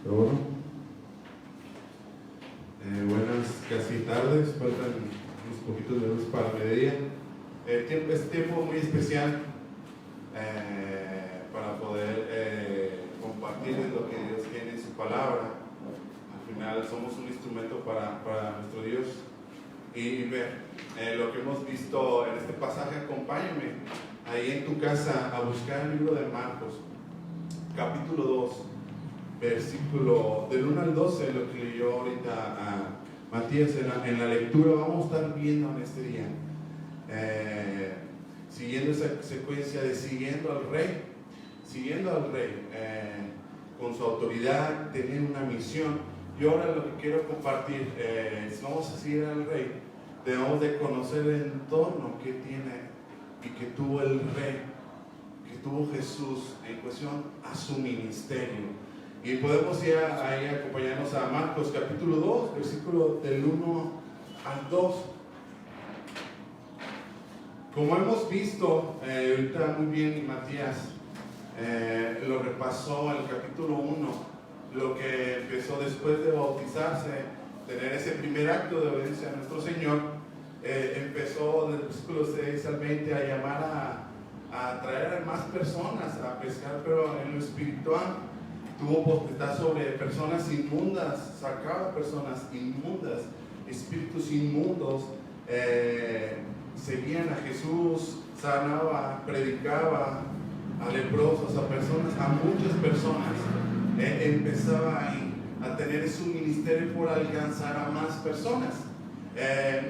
Bueno, buenas casi tardes, faltan unos poquitos minutos para el mediodía. Es tiempo muy especial para poder compartirles lo que Dios tiene en su palabra. Al final somos un instrumento para nuestro Dios y ver lo que hemos visto en este pasaje. Acompáñame ahí en tu casa a buscar el libro de Marcos, capítulo 2. Versículo del 1 al 12, lo que leyó ahorita a Matías en la lectura. Vamos a estar viendo en este día, siguiendo esa secuencia de siguiendo al rey, con su autoridad, tener una misión. Y ahora lo que quiero compartir, si vamos a seguir al rey, debemos de conocer el entorno que tiene y que tuvo el rey, que tuvo Jesús en cuestión a su ministerio. Y podemos ir ahí acompañarnos a Marcos capítulo 2, versículo del 1 al 2. Como hemos visto, ahorita muy bien Matías lo repasó en el capítulo 1, lo que empezó después de bautizarse, tener ese primer acto de obediencia a nuestro Señor, empezó del versículo 6 al 20 a llamar a traer a más personas a pescar, pero en lo espiritual. Tuvo potestad sobre personas inmundas, sacaba personas inmundas, espíritus inmundos, seguían a Jesús, sanaba, predicaba a leprosos, a personas, a muchas personas. Empezaba a tener su ministerio por alcanzar a más personas.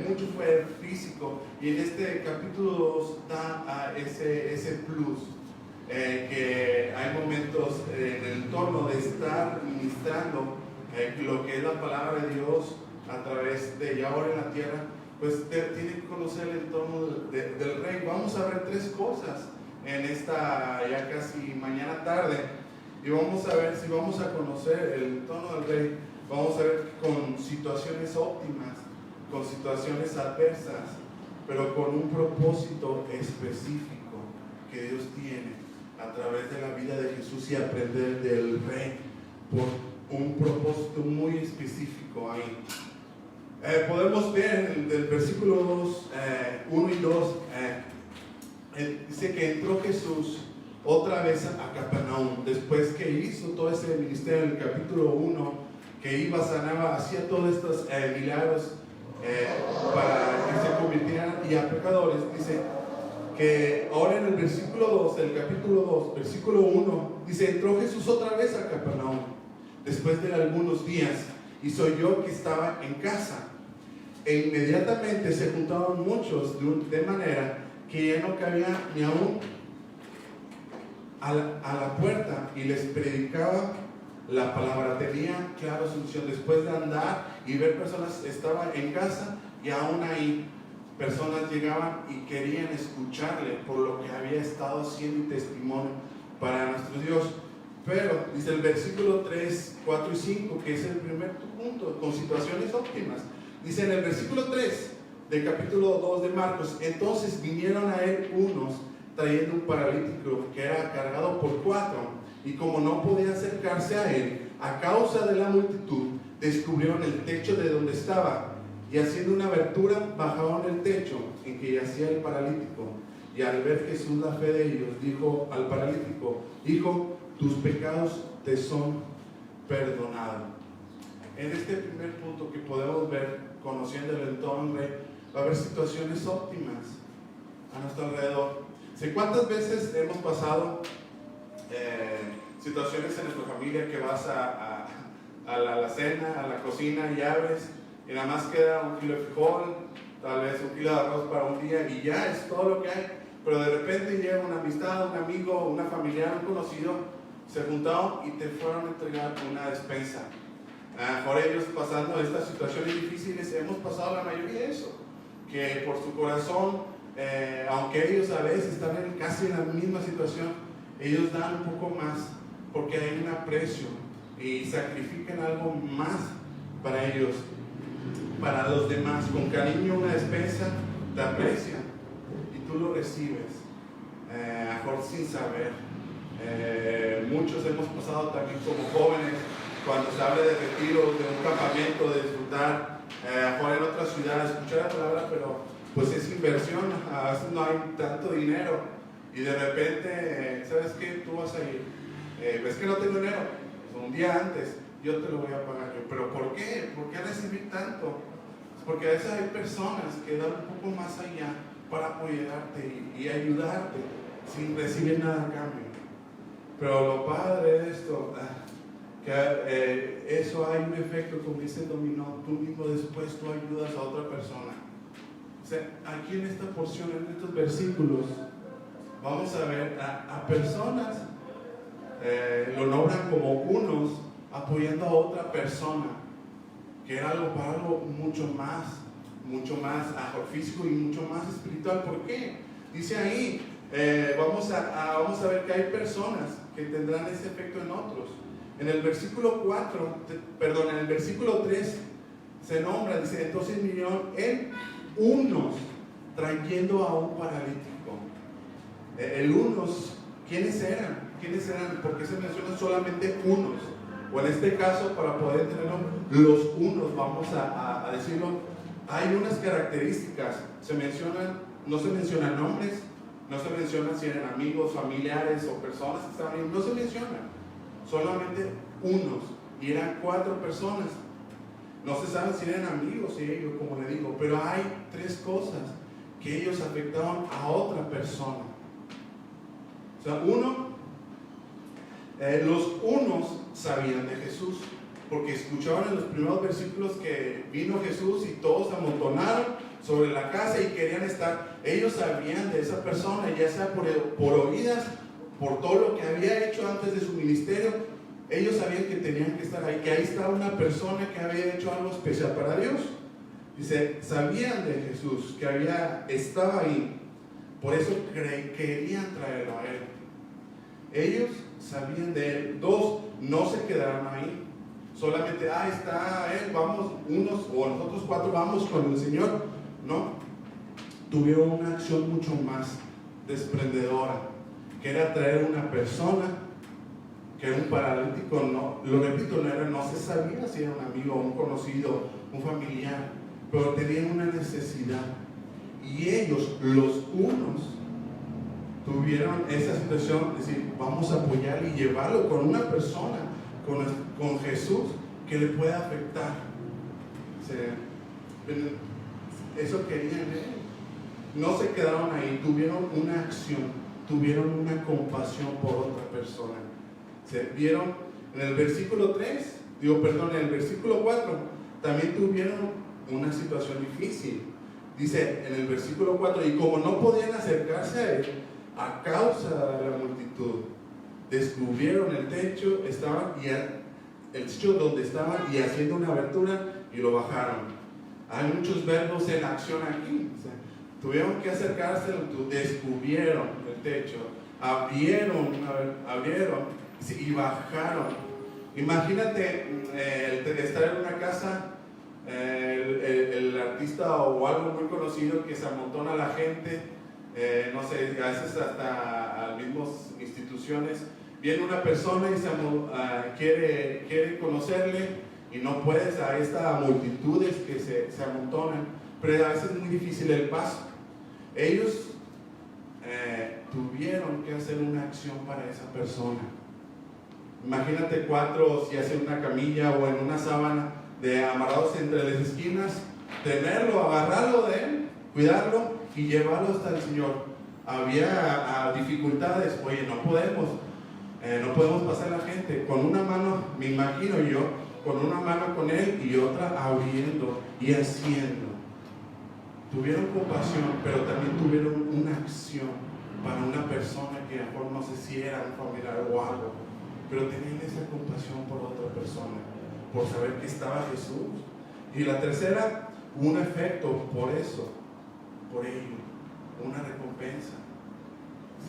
Mucho fue físico, y en este capítulo 2 da ese plus. Que hay momentos en el entorno de estar ministrando lo que es la palabra de Dios a través de ya ahora en la tierra, pues tiene que conocer el entorno del rey. Vamos a ver tres cosas en esta ya casi mañana tarde, y vamos a ver si vamos a conocer el entorno del rey. Vamos a ver con situaciones óptimas, con situaciones adversas, pero con un propósito específico que Dios tiene a través de la vida de Jesús, y aprender del rey por un propósito muy específico ahí. Podemos ver del versículo 2, 1 y 2, dice que entró Jesús otra vez a Capernaum, después que hizo todo ese ministerio en el capítulo 1, que iba, sanaba, hacía todos estos milagros para que se convirtieran y a pecadores. Dice que ahora en el versículo 2 del capítulo 2, versículo 1, dice: entró Jesús otra vez a Capernaum después de algunos días, y soy yo que estaba en casa. E inmediatamente se juntaron muchos de manera que ya no cabía ni aún a la puerta, y les predicaba la palabra. Tenía clara su misión. Después de andar y ver personas, estaba en casa, y aún ahí personas llegaban y querían escucharle por lo que había estado haciendo y testimonio para nuestro Dios. Pero dice el versículo 3, 4 y 5, que es el primer punto, con situaciones óptimas. Dice en el versículo 3 del capítulo 2 de Marcos: entonces vinieron a él unos trayendo un paralítico que era cargado por 4, y como no podían acercarse a él a causa de la multitud, descubrieron el techo de donde estaba, y haciendo una abertura bajaron el techo en que yacía el paralítico. Y al ver Jesús la fe de ellos, dijo al paralítico: hijo, tus pecados te son perdonados. En este primer punto que podemos ver, conociendo el entorno del rey, va a haber situaciones óptimas a nuestro alrededor. ¿Cuántas veces hemos pasado situaciones en nuestra familia que vas a la cena, a la cocina, y abres y nada más queda un kilo de frijol, tal vez un kilo de arroz para un día, y ya es todo lo que hay? Pero de repente llega una amistad, un amigo, una familiar, un conocido, se juntaron y te fueron a entregar una despensa. Por ellos, pasando estas situaciones difíciles, hemos pasado la mayoría de eso, que por su corazón, aunque ellos a veces están casi en la misma situación, ellos dan un poco más porque hay un aprecio y sacrifican algo más para ellos, para los demás. Con cariño, una despensa te aprecia y tú lo recibes, a mejor sin saber. Muchos hemos pasado también como jóvenes cuando se habla de retiro, de un campamento, de disfrutar afuera en otra ciudad, escuchar la palabra, pero pues es inversión, a veces no hay tanto dinero y de repente, ¿sabes qué? Tú vas a ir, ves que no tengo dinero, pues un día antes yo te lo voy a pagar yo, pero ¿por qué? ¿Por qué recibir tanto? Porque a veces hay personas que dan un poco más allá para apoyarte y ayudarte sin recibir nada a cambio. Pero lo padre de esto, que eso hay un efecto, como dice el dominó, tú mismo después tú ayudas a otra persona. O sea, aquí en esta porción, en estos versículos, vamos a ver a personas, lo nombran como unos apoyando a otra persona, que era algo para algo mucho más físico y mucho más espiritual. ¿Por qué? Dice ahí, vamos a ver que hay personas que tendrán ese efecto en otros. En el versículo 3 se nombra, dice, entonces vinieron en unos trayendo a un paralítico. El unos, ¿quiénes eran? ¿Por qué se mencionan solamente unos? O en este caso, para poder entenderlo, los unos, vamos a decirlo, hay unas características, no se mencionan nombres, no se menciona si eran amigos, familiares o personas que estaban ahí, no se mencionan, solamente unos, y eran 4 personas. No se sabe si eran amigos ellos, como le digo, pero hay 3 cosas que ellos afectaron a otra persona. O sea, los unos sabían de Jesús, porque escucharon en los primeros versículos que vino Jesús y todos se amontonaron sobre la casa y querían estar. Ellos sabían de esa persona, ya sea por oídas, por todo lo que había hecho antes de su ministerio. Ellos sabían que tenían que estar ahí, que ahí estaba una persona que había hecho algo especial para Dios. Dice, sabían de Jesús, que estaba ahí, por eso querían traerlo a él. Ellos sabían de él. 2, no se quedaron ahí. Solamente, está él, vamos, unos o nosotros 4 vamos con el Señor. No, tuvieron una acción mucho más desprendedora, que era traer una persona, que era un paralítico, no, lo repito, no se sabía si era un amigo, un conocido, un familiar, pero tenían una necesidad. Y ellos, los unos, tuvieron esa situación de decir, vamos a apoyarle y llevarlo con una persona, con Jesús, que le pueda afectar. O sea, eso querían él. No se quedaron ahí, tuvieron una acción, tuvieron una compasión por otra persona. Se vieron en el versículo en el versículo 4, también tuvieron una situación difícil. Dice en el versículo 4, y como no podían acercarse a él a causa de la multitud, descubrieron el techo, el techo donde estaban y haciendo una abertura y lo bajaron. Hay muchos verbos en acción aquí. O sea, tuvieron que acercarse, descubrieron el techo, abrieron y bajaron. Imagínate estar en una casa, el artista o algo muy conocido que se amontona a la gente, no sé, a veces hasta a las mismas instituciones. Viene una persona y quiere conocerle y no puedes, a estas multitudes que se amontonan, pero a veces es muy difícil el paso. Ellos tuvieron que hacer una acción para esa persona. Imagínate 4, si hacen una camilla o en una sábana amarrados entre las esquinas, tenerlo, agarrarlo de él, cuidarlo y llevarlo hasta el Señor. Había dificultades, oye, no podemos pasar la gente con una mano, me imagino yo, con una mano con él y otra abriendo y haciendo. Tuvieron compasión, pero también tuvieron una acción para una persona que a lo mejor no sé si era un familiar o algo, pero tenían esa compasión por otra persona, por saber que estaba Jesús. Y la tercera, un efecto por eso, por ello, una recompensa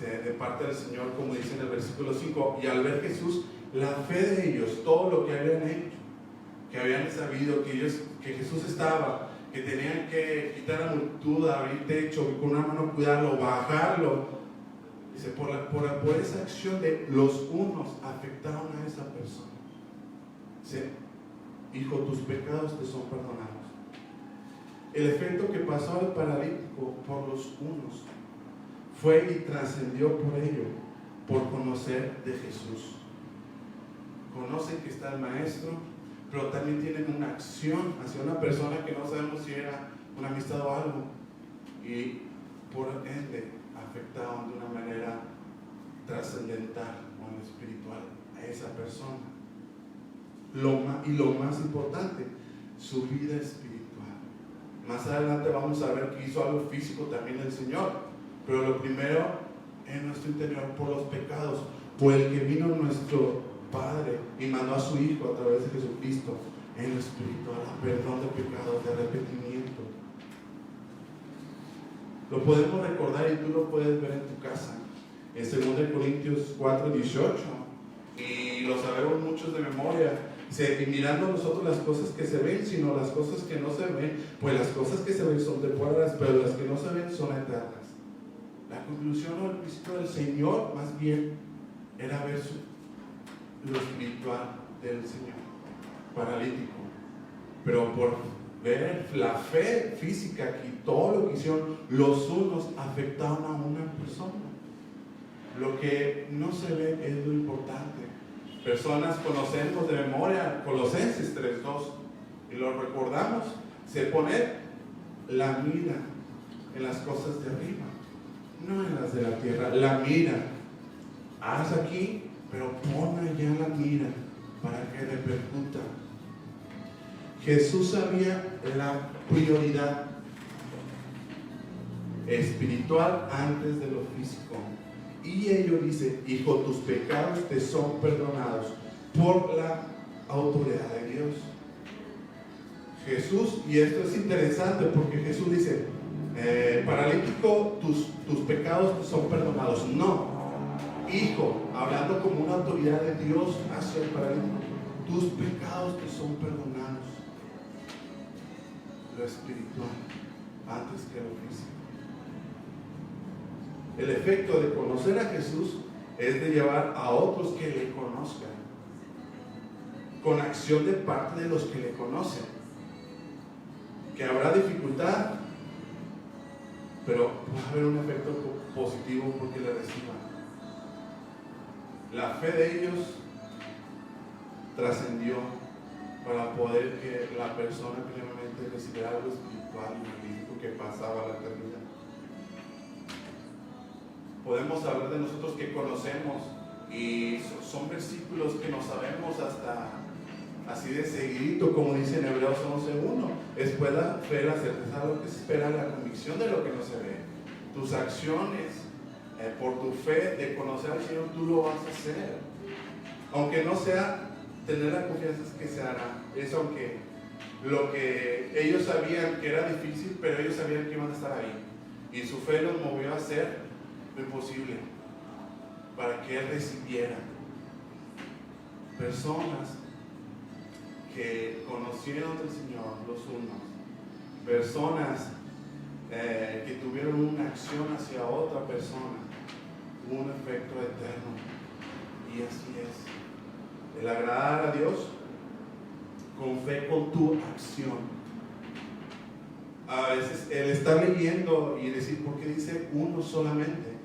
de parte del Señor, como dice en el versículo 5, y al ver Jesús, la fe de ellos, todo lo que habían hecho, que habían sabido que Jesús estaba, que tenían que quitar la multitud, abrir techo, con una mano cuidarlo, bajarlo. Dice, por esa acción de los unos afectaron a esa persona. Dice, hijo, tus pecados te son perdonados. El efecto que pasó al paralítico por los unos fue y trascendió por ello, por conocer de Jesús. Conocen que está el Maestro, pero también tienen una acción hacia una persona que no sabemos si era una amistad o algo, y por ende afectaron de una manera trascendental o en lo espiritual a esa persona. Y lo más importante, su vida espiritual. Más adelante vamos a ver que hizo algo físico también el Señor, pero lo primero en nuestro interior, por los pecados, por el que vino nuestro Padre y mandó a su Hijo a través de Jesucristo en lo espiritual, a perdón de pecados, de arrepentimiento. Lo podemos recordar y tú lo puedes ver en tu casa, en 2 Corintios 4:18, y lo sabemos muchos de memoria. Y mirando nosotros las cosas que se ven, sino las cosas que no se ven, pues las cosas que se ven son temporales, pero las que no se ven son eternas. La conclusión o el principio del Señor, más bien, era ver lo espiritual del Señor, paralítico. Pero por ver la fe física aquí, todo lo que hicieron los unos afectaron a una persona. Lo que no se ve es lo importante. Personas conocemos de memoria Colosenses 3:2 y lo recordamos, se pone la mira en las cosas de arriba, no en las de la tierra. La mira, haz aquí, pero pon allá la mira para que repercuta. Jesús sabía la prioridad espiritual antes de lo físico. Y ello dice, hijo, tus pecados te son perdonados por la autoridad de Dios. Jesús, y esto es interesante porque Jesús dice, paralítico, tus pecados te son perdonados. No, hijo, hablando como una autoridad de Dios hacia el paralítico, tus pecados te son perdonados. Lo espiritual antes que lo físico. El efecto de conocer a Jesús es de llevar a otros que le conozcan, con acción de parte de los que le conocen. Que habrá dificultad, pero va a haber un efecto positivo porque le reciban. La fe de ellos trascendió para poder que la persona plenamente recibiera algo espiritual y físico que pasaba la eternidad. Podemos hablar de nosotros que conocemos y son versículos que no sabemos hasta así de seguidito, como dice en Hebreos 11:1. Es pues la fe, la certeza de lo que se espera, la convicción de lo que no se ve. Tus acciones, por tu fe de conocer al Señor, tú lo vas a hacer. Aunque no sea tener la confianza que se hará. Es aunque lo que ellos sabían que era difícil, pero ellos sabían que iban a estar ahí. Y su fe los movió a hacer lo imposible para que Él recibiera. Personas que conocieron al Señor, los unos, personas que tuvieron una acción hacia otra persona, un efecto eterno. Y así es, el agradar a Dios con fe, con tu acción. A veces el estar leyendo y decir, ¿por qué dice uno solamente?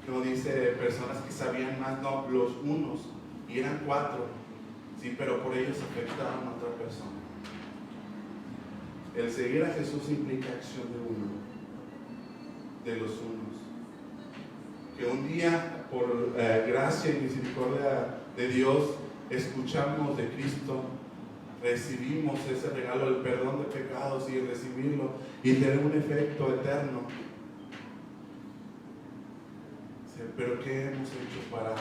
No dice personas que sabían más, no, los unos, y eran 4, sí, pero por ellos afectaron a otra persona. El seguir a Jesús implica acción de uno, de los unos. Que un día, por gracia y misericordia de Dios, escuchamos de Cristo, recibimos ese regalo del perdón de pecados y recibirlo y tener un efecto eterno. Pero ¿qué hemos hecho para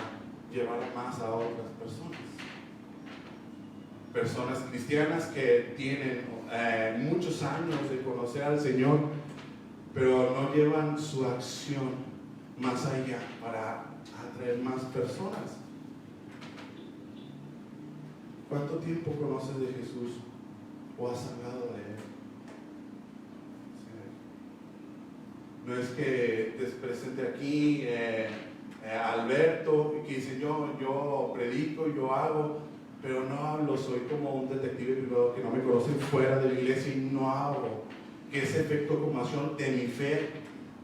llevar más a otras personas? Personas cristianas que tienen muchos años de conocer al Señor, pero no llevan su acción más allá para atraer más personas. ¿Cuánto tiempo conoces de Jesús o has hablado de Él? Sí. No es que te presente aquí Alberto, que dice yo predico, yo hago, pero no hablo, soy como un detective privado que no me conocen fuera de la iglesia y no hablo. Que ese efecto como acción de mi fe,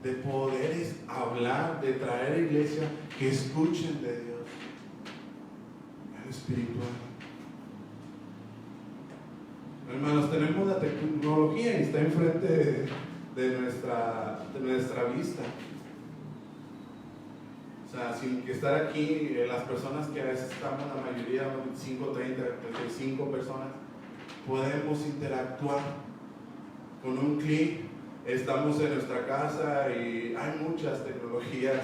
de poder hablar, de traer a la iglesia que escuchen de Dios, el espiritual. Hermanos, tenemos la tecnología y está enfrente de nuestra vista. O sea, sin que estar aquí, las personas que a veces estamos, la mayoría, 25, 30, 35 personas, podemos interactuar con un clic. Estamos en nuestra casa y hay muchas tecnologías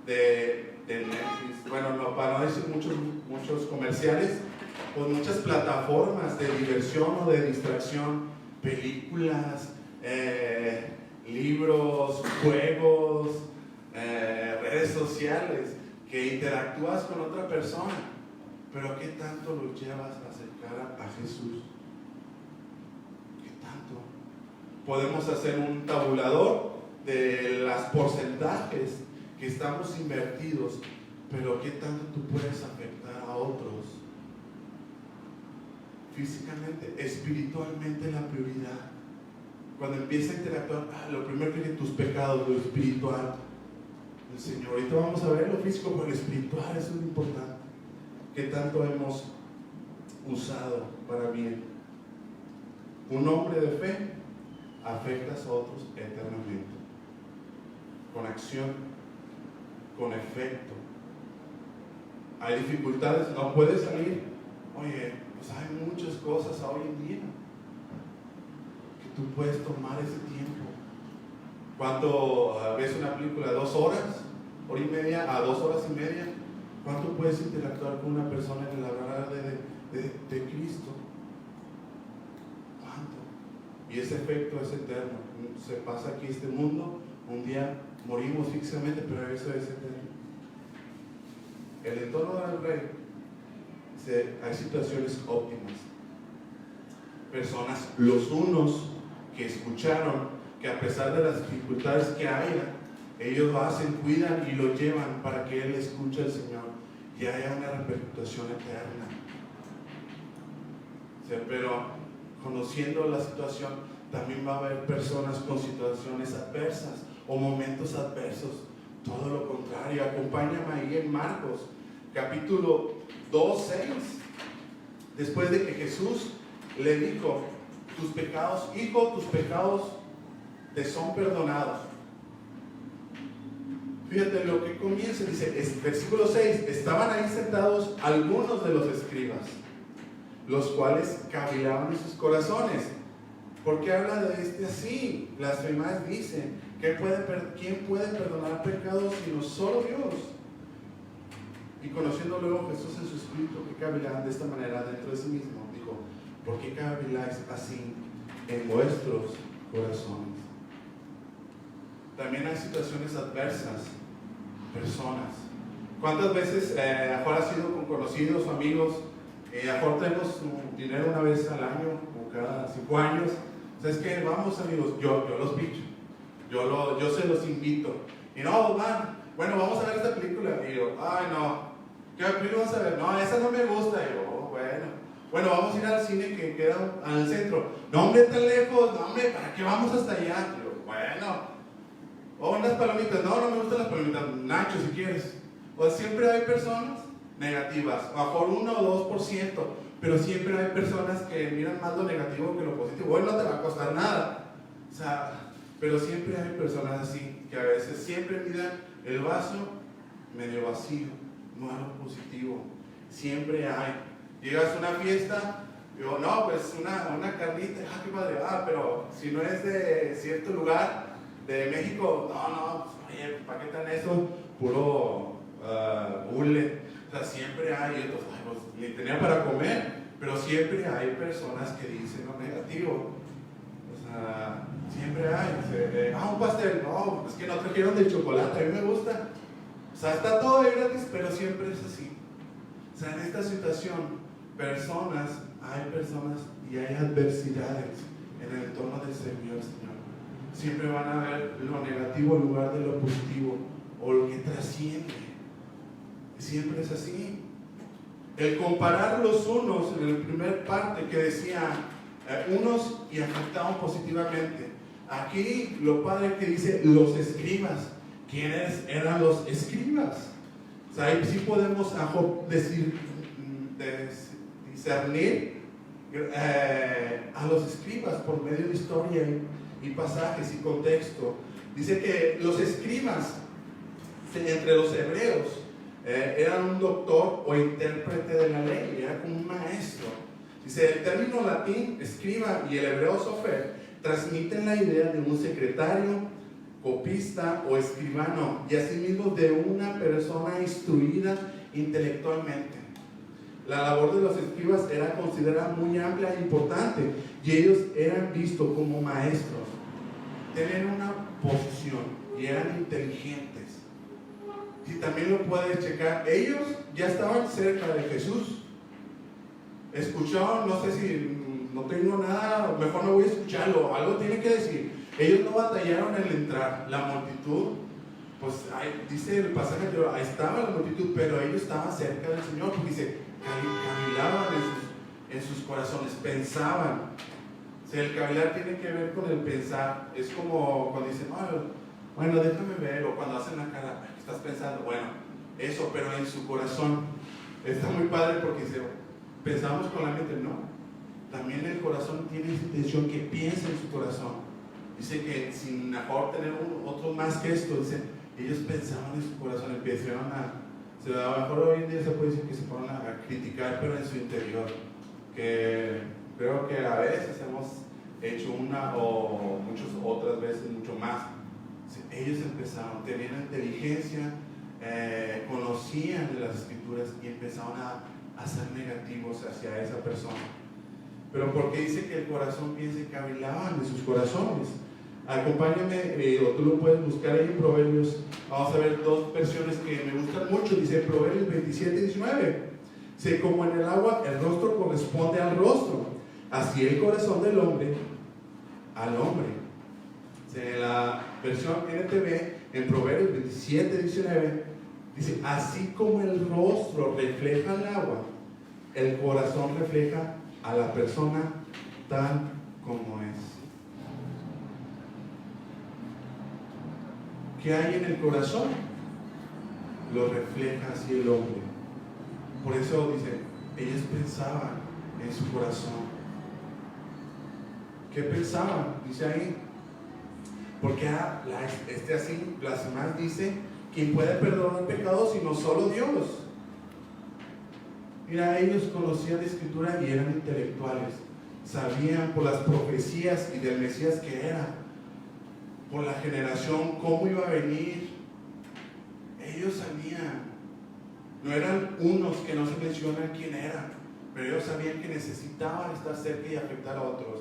de Netflix. Bueno, no, para no decir muchos comerciales, pues muchas plataformas de diversión o de distracción, películas, libros, juegos, redes sociales, que interactúas con otra persona, pero ¿qué tanto lo llevas a acercar a Jesús? ¿Qué tanto? Podemos hacer un tabulador de los porcentajes que estamos invertidos, pero ¿qué tanto tú puedes afectar a otros? Físicamente, espiritualmente, la prioridad. Cuando empieza a interactuar, lo primero que es tus pecados, lo espiritual. El Señor, ahorita vamos a ver lo físico, pero lo espiritual, eso es lo importante. ¿Qué tanto hemos usado para bien? Un hombre de fe afectas a otros eternamente, con acción, con efecto. Hay dificultades, no puedes salir. Oye, pues hay muchas cosas hoy en día que tú puedes tomar ese tiempo. ¿Cuánto ves una película? 2 horas, hora y media a 2 horas y media? ¿Cuánto puedes interactuar con una persona en el hablar de Cristo? ¿Cuánto? Y ese efecto es eterno. Se pasa aquí este mundo, un día morimos físicamente, pero eso es eterno. El entorno del rey, hay situaciones óptimas. Personas, los unos que escucharon, que a pesar de las dificultades que haya, ellos lo hacen, cuidan y lo llevan para que Él escuche al Señor y haya una repercusión eterna. O sea, pero conociendo la situación, también va a haber personas con situaciones adversas o momentos adversos. Todo lo contrario. Acompáñame ahí en Marcos, capítulo 2, 6. Después de que Jesús le dijo: tus pecados, hijo, tus pecados te son perdonados. Fíjate lo que comienza, dice, versículo 6, estaban ahí sentados algunos de los escribas, los cuales cavilaban en sus corazones. ¿Por qué habla de este así? Las demás dicen, ¿quién puede perdonar pecados sino solo Dios? Y conociendo luego Jesús en su espíritu que cavilaban de esta manera dentro de sí mismo, dijo: ¿por qué caviláis así en vuestros corazones? También hay situaciones adversas, personas. ¿Cuántas veces mejor has sido con conocidos o amigos? Mejor tenemos dinero una vez al año o cada 5 años. ¿Sabes qué? Vamos, amigos, yo los picho, yo se los invito. Y no, van, bueno, vamos a ver esta película. Y yo, ay, no, ¿qué película vamos a ver? No, esa no me gusta. Y yo, bueno, vamos a ir al cine que queda al centro. No, hombre, tan lejos, no, hombre, ¿para qué vamos hasta allá? Y yo, bueno. O unas palomitas, no me gustan las palomitas, Nacho si quieres. O siempre hay personas negativas, a lo mejor 1 o 2%, pero siempre hay personas que miran más lo negativo que lo positivo. Hoy no te va a costar nada, o sea, pero siempre hay personas así, que a veces siempre miran el vaso medio vacío, no algo positivo. Siempre hay. Llegas a una fiesta, digo, no, pues una carnita, qué padre, pero si no es de cierto lugar, de México, no, oye, ¿para qué tan eso? Puro bule. O sea, siempre hay, entonces, pues, ni tenía para comer, pero siempre hay personas que dicen lo negativo. O sea, siempre hay. Un pastel, no, es que no trajeron de chocolate, a mí me gusta. O sea, está todo de gratis, pero siempre es así. O sea, en esta situación, hay personas y hay adversidades en el entorno del servicio al Señor. Siempre van a ver lo negativo en lugar de lo positivo o lo que trasciende. Siempre es así. El comparar los unos en la primera parte que decía unos y afectaban positivamente. Aquí lo padre que dice los escribas. ¿Quiénes eran los escribas? O sea, ahí sí podemos discernir a los escribas por medio de historia y pasajes y contexto. Dice que los escribas entre los hebreos eran un doctor o intérprete de la ley, era como un maestro. Dice, el término latín escriba y el hebreo sofer transmiten la idea de un secretario, copista o escribano, y asimismo de una persona instruida intelectualmente. La labor de los escribas era considerada muy amplia e importante, y ellos eran vistos como maestros, tenían una posición y eran inteligentes. Y también lo puedes checar, ellos ya estaban cerca de Jesús, escucharon, no sé si no tengo nada, mejor no voy a escucharlo, algo tiene que decir. Ellos no batallaron en entrar, la multitud, pues dice el pasaje, ahí estaba la multitud, pero ellos estaban cerca del Señor, porque dice, cavilaban en sus corazones, pensaban. O sea, el cavilar tiene que ver con el pensar, es como cuando dicen, bueno, déjame ver, o cuando hacen la cara, ¿qué estás pensando? Bueno, eso, pero en su corazón. Está muy padre porque dice, pensamos con la mente, no. También el corazón tiene esa intención que piensa en su corazón. Dice que sin mejor tener otro más que esto, dice, ellos pensaban en su corazón, empezaron a lo mejor hoy en día se puede decir que se ponen a criticar, pero en su interior, que creo que a veces hemos hecho una o muchas otras veces mucho más. Ellos empezaron, tenían inteligencia, conocían de las escrituras y empezaron a ser negativos hacia esa persona. Pero porque dice que el corazón piensa y cavilaban de sus corazones. Acompáñame, o tú lo puedes buscar ahí en Proverbios. Vamos a ver dos versiones que me gustan mucho. Dice Proverbios 27:19. Dice, como en el agua el rostro corresponde al rostro, así el corazón del hombre al hombre. Dice, en la versión NTV, en Proverbios 27:19, dice, así como el rostro refleja el agua, el corazón refleja a la persona tal como es. ¿Qué hay en el corazón? Lo refleja así el hombre. Por eso dice, ellos pensaban en su corazón. ¿Qué pensaban? Dice ahí, porque así, blasfemar dice, ¿quién puede perdonar pecados sino solo Dios? Mira, ellos conocían la escritura y eran intelectuales, sabían por las profecías y del Mesías que era, por la generación, cómo iba a venir. Ellos sabían, no eran unos que no se mencionan quién eran, pero ellos sabían que necesitaban estar cerca y afectar a otros.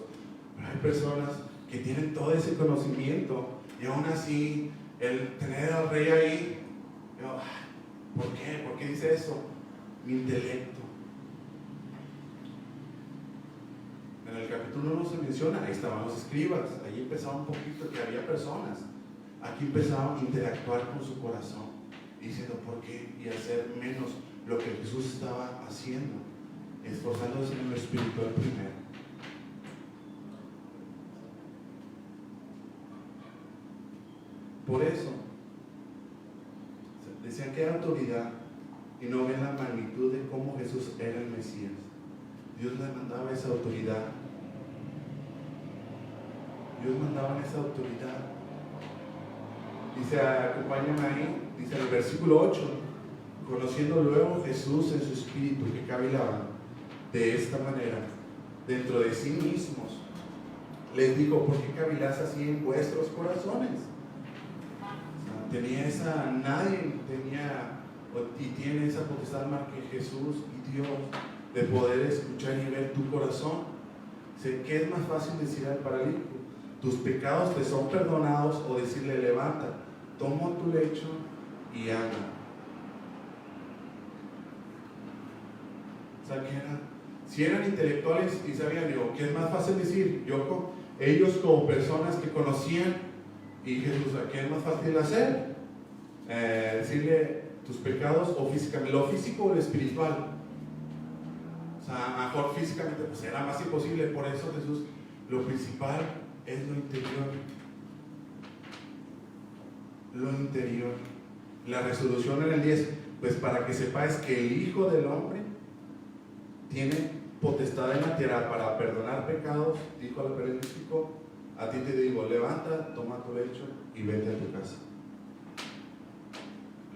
Pero hay personas que tienen todo ese conocimiento y aún así el tener al rey ahí, ¿por qué? ¿Por qué dice eso? Mi intelecto. En el capítulo 1 se menciona, ahí estaban los escribas, ahí empezaba un poquito que había personas, aquí empezaban a interactuar con su corazón, diciendo por qué y hacer menos lo que Jesús estaba haciendo, esforzándose en lo espiritual primero. Por eso decían que era autoridad y no ven la magnitud de cómo Jesús era el Mesías. Dios le mandaba esa autoridad. Dios mandaba esa autoridad. Dice, acompáñame ahí, dice en el versículo 8, conociendo luego Jesús en su espíritu que cavilaba de esta manera, dentro de sí mismos, les dijo, ¿por qué caviláis así en vuestros corazones? O sea, nadie tenía y tiene esa potestad más que Jesús y Dios, de poder escuchar y ver tu corazón. ¿Qué es más fácil decir al paralítico? Tus pecados te son perdonados, o decirle, levanta, toma tu lecho y anda. O sea, si eran intelectuales y sabían, ¿qué es más fácil decir? Ellos como personas que conocían y Jesús, ¿qué es más fácil hacer? Decirle tus pecados, o físicamente, lo físico o lo espiritual. sea, a lo mejor físicamente pues era más imposible. Por eso Jesús, lo principal es lo interior. Lo interior. La resolución en el 10, pues para que sepáis que el Hijo del Hombre tiene potestad en la tierra para perdonar pecados, dijo al paralítico, a ti te digo, levanta, toma tu lecho y vete a tu casa.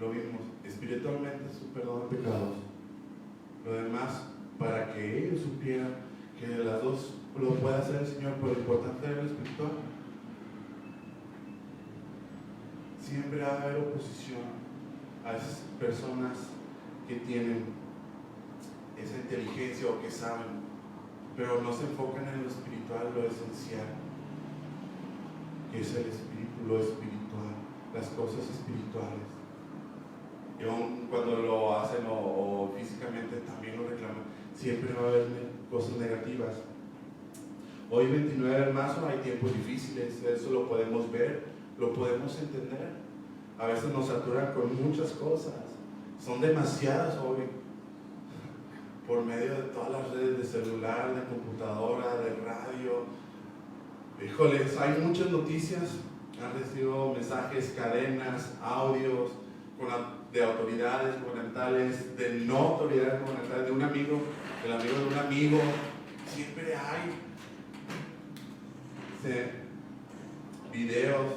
Lo vimos, espiritualmente su perdón de pecados. Lo demás, para que ellos supieran que las dos lo puede hacer el Señor, pero lo importante es lo espiritual. Siempre va a haber oposición a esas personas que tienen esa inteligencia o que saben, pero no se enfocan en lo espiritual, lo esencial, que es el espíritu, lo espiritual, las cosas espirituales. Y aun cuando lo hacen o físicamente también lo reclaman, siempre va a haber cosas negativas. Hoy 29 de marzo hay tiempos difíciles, eso lo podemos ver, lo podemos entender. A veces nos saturan con muchas cosas, son demasiadas hoy, por medio de todas las redes de celular, de computadora, de radio. Híjoles, hay muchas noticias, han recibido mensajes, cadenas, audios de autoridades gubernamentales, de no autoridades gubernamentales, de un amigo, del amigo de un amigo. Siempre hay videos,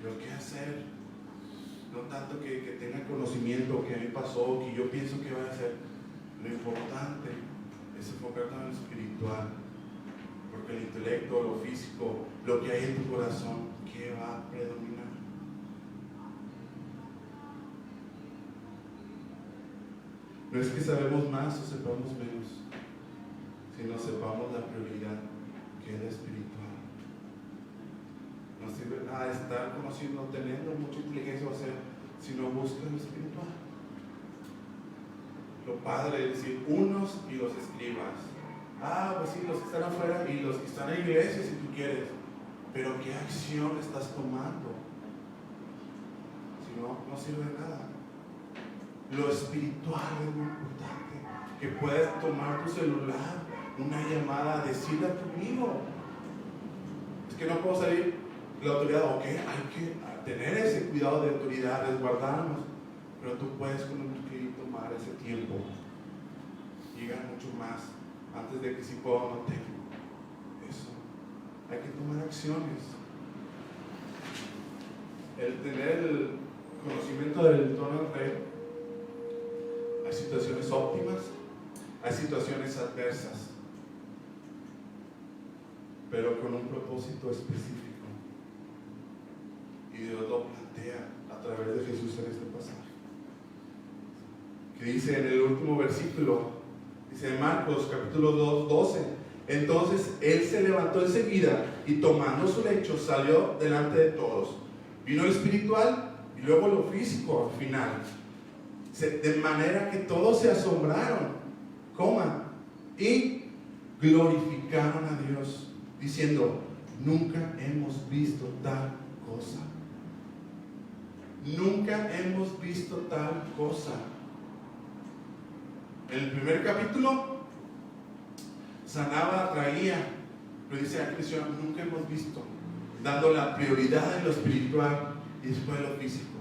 pero ¿qué hacer? No tanto que tenga conocimiento, que a mí pasó, que yo pienso que va a hacer. Lo importante es enfocarte en lo espiritual, porque el intelecto, lo físico, lo que hay en tu corazón, ¿qué va a predominar? No es que sabemos más o sepamos menos, sino sepamos la prioridad, que es la espiritual. No sirve nada estar conociendo, teniendo mucha inteligencia va a ser, si no buscas lo espiritual. Lo padre es decir, unos y los escribas. Pues sí, los que están afuera y los que están en la iglesia si tú quieres. Pero ¿qué acción estás tomando? Si no, no sirve de nada. Lo espiritual es muy importante. Que puedas tomar tu celular, una llamada, decirle a tu amigo. Es que no puedo salir la autoridad, ok, hay que tener ese cuidado de autoridad, resguardarnos, pero tú puedes con un clic tomar ese tiempo, llegar mucho más, antes de que si puedo no tengo, eso, hay que tomar acciones, el tener el conocimiento del tono del rey. Hay situaciones óptimas, hay situaciones adversas, pero con un propósito específico. Y Dios lo plantea a través de Jesús en este pasaje. Que dice en el último versículo, dice en Marcos capítulo 2, 12. Entonces él se levantó enseguida y tomando su lecho salió delante de todos. Vino lo espiritual y luego lo físico al final. De manera que todos se asombraron, y glorificaron a Dios, diciendo, nunca hemos visto tal cosa. Nunca hemos visto tal cosa. En el primer capítulo sanaba, traía, pero dice aquí, nunca hemos visto, dando la prioridad en lo espiritual y después lo físico,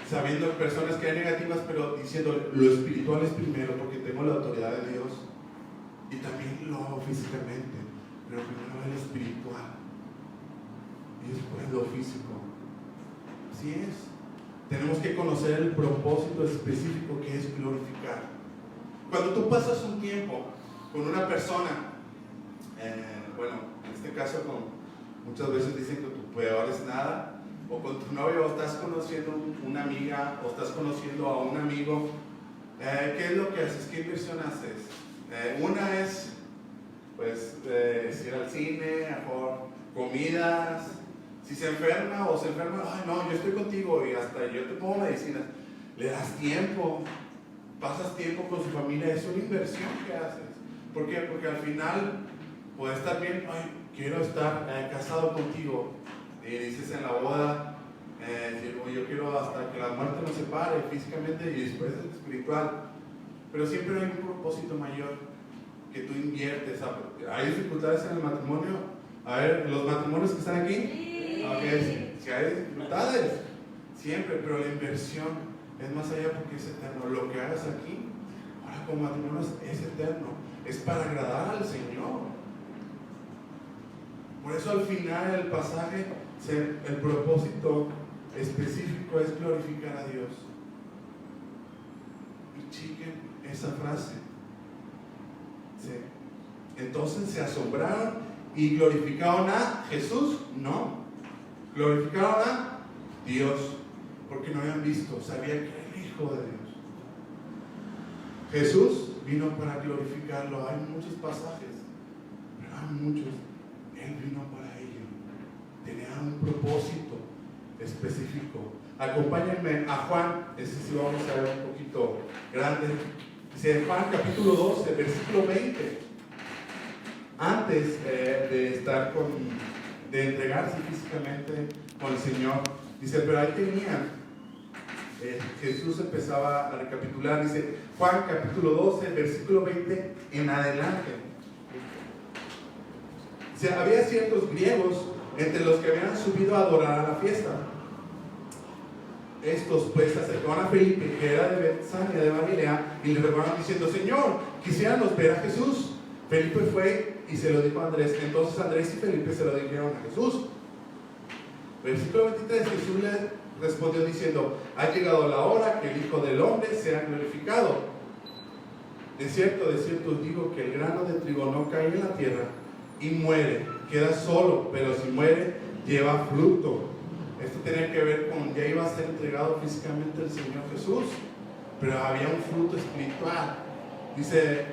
sabiendo personas que hay negativas, pero diciendo lo espiritual es primero porque tengo la autoridad de Dios y también lo hago físicamente, pero primero es lo espiritual y después lo físico. Así es. Tenemos que conocer el propósito específico que es glorificar. Cuando tú pasas un tiempo con una persona, en este caso muchas veces dicen que tu peor es nada, o con tu novio, o estás conociendo una amiga, o estás conociendo a un amigo, ¿qué es lo que haces? ¿Qué inversión haces? Una es, pues, ir al cine, mejor comidas. Si se enferma o se enferma, no, yo estoy contigo y hasta yo te pongo medicinas. Le das tiempo, pasas tiempo con su familia, es una inversión que haces. ¿Por qué? Porque al final puede estar bien, quiero estar casado contigo. Y dices en la boda, yo quiero hasta que la muerte nos separe físicamente y después es espiritual. Pero siempre hay un propósito mayor. que tú inviertes. ¿Hay dificultades en el matrimonio? A ver, los matrimonios que están aquí. Sí. Okay. Si hay dificultades, siempre, pero la inversión es más allá porque es eterno. Lo que hagas aquí, ahora con matrimonios, es eterno. Es para agradar al Señor. Por eso al final del pasaje, el propósito específico es glorificar a Dios. Y chequen esa frase. ¿Sí? Entonces se asombraron y glorificaron a Jesús. No, glorificaron a Dios, porque no habían visto, sabían que era el Hijo de Dios. Jesús vino para glorificarlo. Hay muchos pasajes, pero hay muchos. Él vino para ello. Tenía un propósito específico. Acompáñenme a Juan, ese sí lo vamos a ver un poquito grande. Dice Juan capítulo 12, versículo 20. Antes de entregarse físicamente con el Señor, dice, pero ahí tenían, Jesús empezaba a recapitular, dice Juan capítulo 12, versículo 20 en adelante. Dice, había ciertos griegos entre los que habían subido a adorar a la fiesta. Estos pues se acercaron a Felipe, que era de Bethsaida de Galilea, y le rogaron diciendo, Señor, quisiéramos ver a Jesús. Felipe fue y se lo dijo a Andrés. Entonces Andrés y Felipe se lo dijeron a Jesús. Versículo 23, Jesús le respondió diciendo, ha llegado la hora que el Hijo del Hombre sea glorificado. De cierto os digo que el grano de trigo no cae en la tierra y muere, queda solo, pero si muere, lleva fruto. Esto tiene que ver con, ya iba a ser entregado físicamente el Señor Jesús, pero había un fruto espiritual. Dice,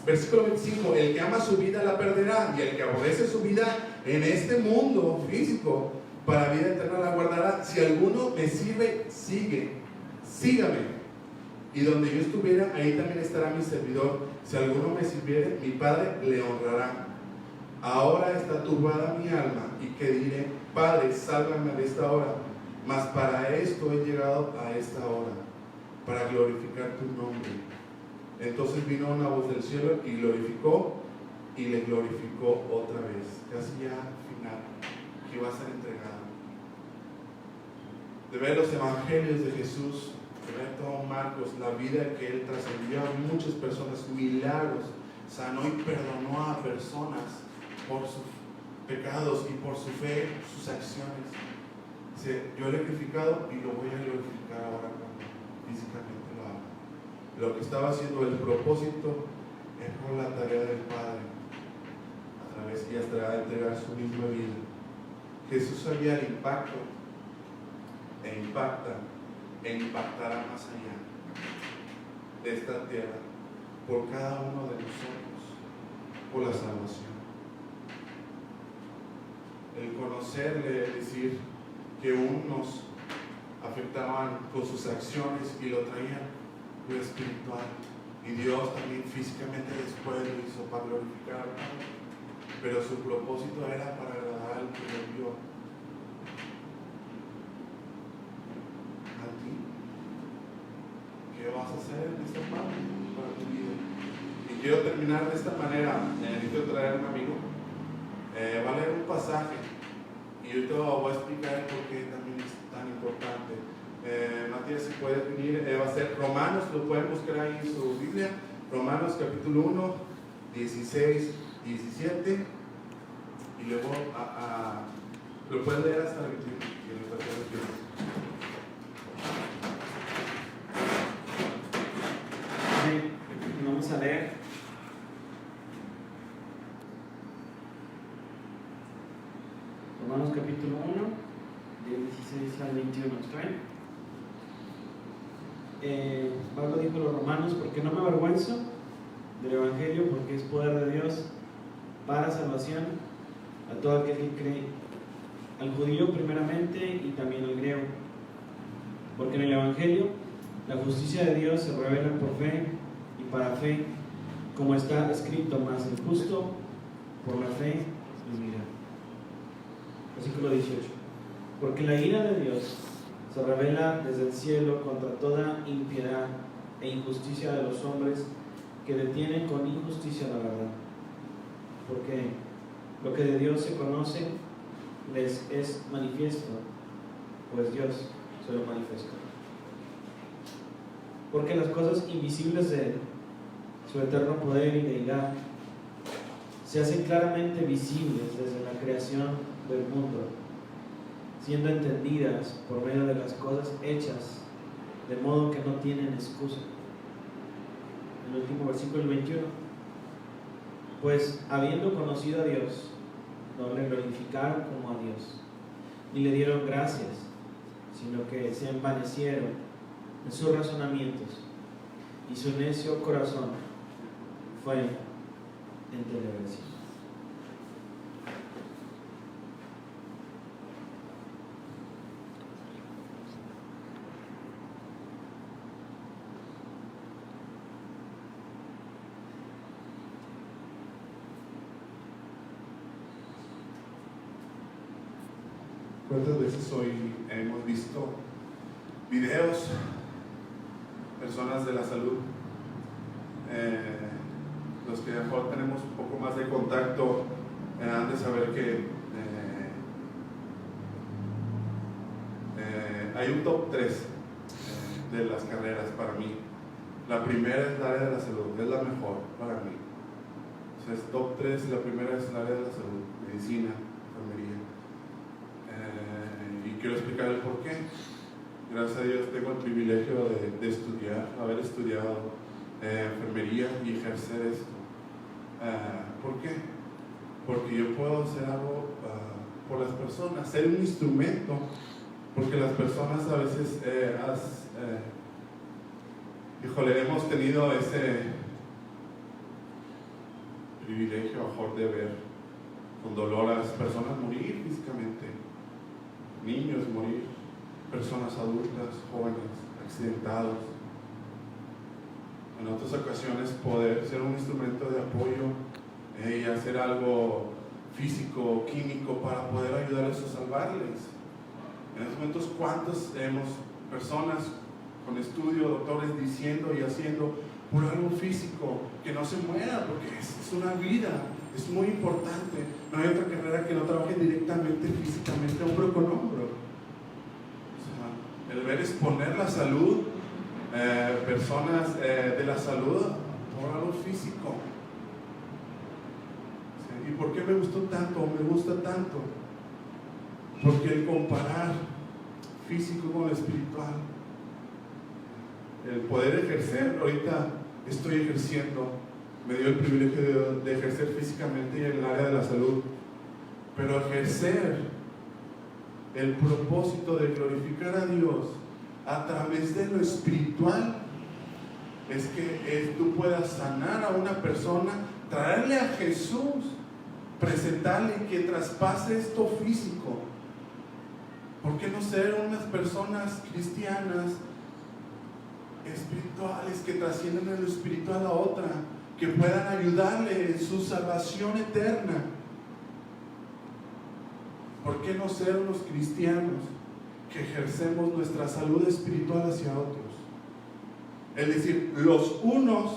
versículo 25, el que ama su vida la perderá, y el que aborrece su vida en este mundo físico, para vida eterna la guardará. Si alguno me sirve, sígame. Y donde yo estuviera, ahí también estará mi servidor. Si alguno me sirviere, mi Padre le honrará. Ahora está turbada mi alma, y que diré, Padre, sálvame de esta hora. Mas para esto he llegado a esta hora, para glorificar tu nombre. Entonces vino una voz del cielo y glorificó, y le glorificó otra vez. Casi ya al final, que iba a ser entregado. De ver los evangelios de Jesús, de ver todo Marcos, la vida que él trascendió a muchas personas, milagros, sanó y perdonó a personas por sus pecados y por su fe, sus acciones. Dice, yo lo he glorificado y lo voy a glorificar ahora cuando físicamente lo haga. Lo que estaba haciendo, el propósito es por la tarea del Padre, a través y hasta entregar su misma vida. Jesús sabía el impacto e impactará más allá de esta tierra por cada uno de nosotros, por la salvación. El conocerle, decir que unos afectaban con sus acciones y lo traían lo espiritual, y Dios también físicamente después lo hizo para glorificar al Padre, pero su propósito era para agradar al que lo vio. A ti, ¿qué vas a hacer en esta parte para tu vida? Y quiero terminar de esta manera. Necesito traer a un amigo. Va a leer un pasaje y yo te voy a explicar por qué también es tan importante. Matías, si puedes venir, va a ser Romanos, lo pueden buscar ahí en su Biblia, Romanos capítulo 1, 16, 17, y luego lo pueden leer hasta el 21. Vamos a leer Romanos capítulo 1, del 16 al 21. ¿Está bien? Pablo dijo a los romanos, porque no me avergüenzo del Evangelio, porque es poder de Dios para salvación a todo aquel que cree, al judío primeramente y también al griego, porque en el Evangelio la justicia de Dios se revela por fe y para fe, como está escrito, más el justo por la fe vivirá. Versículo 18. Porque la ira de Dios se revela desde el cielo contra toda impiedad e injusticia de los hombres que detienen con injusticia la verdad, porque lo que de Dios se conoce les es manifiesto, pues Dios se lo manifestó. Porque las cosas invisibles de Él, su eterno poder y deidad, se hacen claramente visibles desde la creación del mundo, siendo entendidas por medio de las cosas hechas, de modo que no tienen excusa. El último versículo, el 21. Pues habiendo conocido a Dios, no le glorificaron como a Dios, ni le dieron gracias, sino que se envanecieron en sus razonamientos, y su necio corazón fue entenebrecido. ¿Cuántas veces hoy hemos visto videos, personas de la salud, los que a lo mejor tenemos un poco más de contacto, han de saber que hay un top 3 de las carreras para mí. La primera es el área de la salud, es la mejor para mí. O sea, es top 3 y la primera es el área de la salud, medicina, enfermería. Y quiero explicar el por qué. Gracias a Dios tengo el privilegio de estudiar, haber estudiado enfermería y ejercer esto. ¿Por qué? Porque yo puedo hacer algo por las personas, ser un instrumento, porque las personas a veces, hemos tenido ese privilegio a mejor de ver con dolor a las personas morir físicamente, niños morir, personas adultas, jóvenes, accidentados. En otras ocasiones poder ser un instrumento de apoyo y hacer algo físico, químico para poder ayudarles a salvarles. En estos momentos, ¿cuántas personas con estudio, doctores diciendo y haciendo por algo físico, que no se muera, porque es una vida, es muy importante? No hay otra carrera que no trabaje directamente, físicamente, hombro con hombro. O sea, el ver exponer la salud, personas de la salud por algo físico. ¿Sí? ¿Y por qué me gustó tanto, o me gusta tanto? Porque el comparar físico con lo espiritual, el poder ejercer, ahorita estoy ejerciendo, me dio el privilegio de ejercer físicamente y en el área de la salud, pero ejercer el propósito de glorificar a Dios a través de lo espiritual es que tú puedas sanar a una persona, traerle a Jesús, presentarle que traspase esto físico. ¿Por qué no ser unas personas cristianas espirituales que trascienden de lo espiritual a otra, que puedan ayudarle en su salvación eterna? ¿Por qué no ser unos cristianos que ejercemos nuestra salud espiritual hacia otros? Es decir, los unos,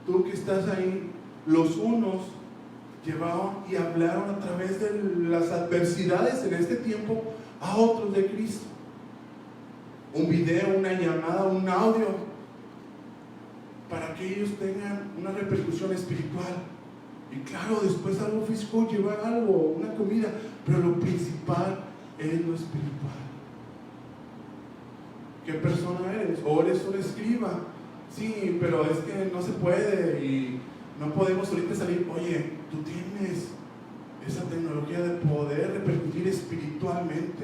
tú que estás ahí, los unos llevaron y hablaron a través de las adversidades en este tiempo a otros de Cristo. Un video, una llamada, un audio, para que ellos tengan una repercusión espiritual. Y claro, después algo físico, llevar algo, una comida, pero lo principal es lo espiritual. ¿Qué persona eres? ¿O eres un escriba? Sí, pero es que no se puede y no podemos ahorita salir. Oye, tú tienes esa tecnología de poder repercutir espiritualmente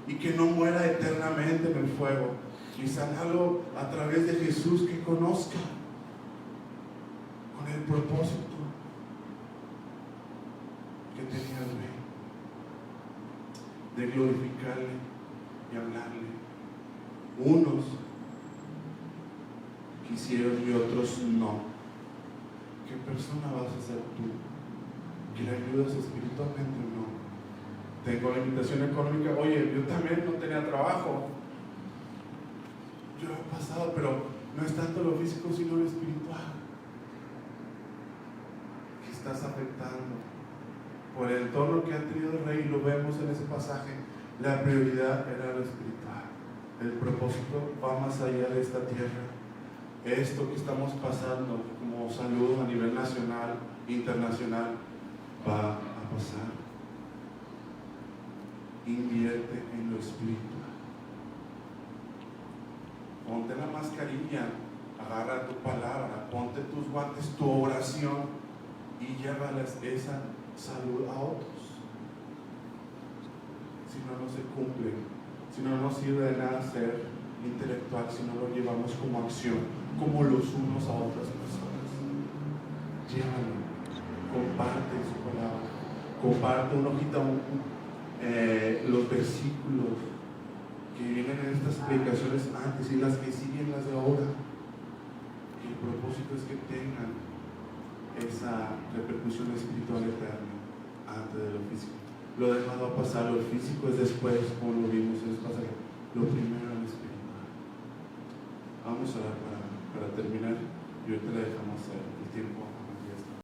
y que no muera eternamente en el fuego, y sanarlo a través de Jesús, que conozca con el propósito que tenía el Rey de glorificarle y hablarle. Unos quisieron y otros no. ¿Qué persona vas a ser tú? ¿Que le ayudas espiritualmente o no? Tengo la limitación económica. Oye, yo también no tenía trabajo. Yo he pasado, pero No es tanto lo físico, sino lo espiritual que estás afectando. Por el entorno que ha tenido el rey, lo vemos en ese pasaje, la prioridad era lo espiritual. El propósito va más allá de esta tierra. Esto que estamos pasando como salud a nivel nacional, internacional, va a pasar. Invierte en lo espiritual. Ponte la mascarilla, agarra tu palabra, ponte tus guantes, tu oración y llévales esa salud a otros. Si no, no se cumple. Si no, no sirve de nada ser intelectual, si no lo llevamos como acción, como los unos a otras personas. Llévalo, comparte su palabra, comparte una hojita, los versículos que vienen en estas predicaciones antes y las que siguen las de ahora. Y el propósito es que tengan esa repercusión espiritual eterna antes de lo físico. Lo demás va a pasar, lo físico es después, como lo vimos en este pasaje. Lo primero es lo espiritual. Vamos a orar para terminar y ahorita le dejamos el tiempo